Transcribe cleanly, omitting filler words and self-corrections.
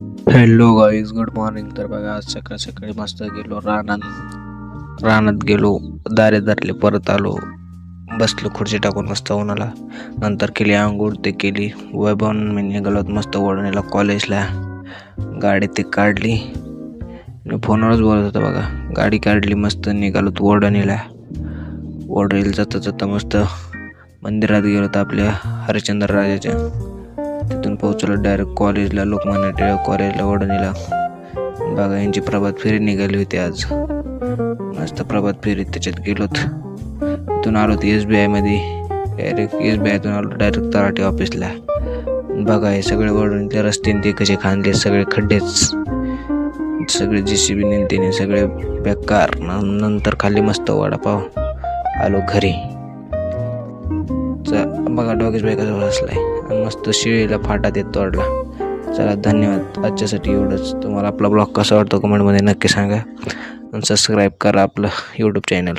Hello guys, good morning. तर बघा, आज सकाळ सकाळी मस्त गेलो रानात गेलो, दारे धरले, परत आलो, बसलो खुर्ची टाकून मस्त उन्हाला. नंतर केली आंघोळ, ते केली. वैभवन मी निघालोत मस्त वडणीला कॉलेजला. गाडी ते काढली, मी फोनवरच बोलत होतो बघा. गाडी काढली, मस्त निघालोत वडणीला. वडणीला जाता जाता मस्त मंदिरात गेलो तर आपल्या हरिश्चंद्र राजाच्या. तिथून पोहोचलो डायरेक्ट कॉलेजला, लोकमान्य टिळक कॉलेजला वडणीला. बघा, यांची प्रभात फेरी निघाली होती आज. मस्त प्रभात फेरीत त्याच्यात गेलोत. तिथून आलो SBI मध्ये, डायरेक्ट SBIतून आलो डायरेक्ट तलाठी ऑफिसला. बघा, हे सगळे वडणीतले रस्ते ते कसे खांदले, सगळे खड्डेच, सगळे JCB नेते, सगळे बेकार. नंतर खाल्ली मस्त वडापाव, आलो घरी. बघा, डॉगेश बायकाजवळ असलाय आणि मस्त शिळीला फाटा देत तोडला. चला, धन्यवाद. आजच्यासाठी एवढंच. तुम्हाला आपला ब्लॉग कसा वाटतो कमेंटमध्ये नक्की सांगा आणि सबस्क्राईब करा आपलं YouTube चॅनल.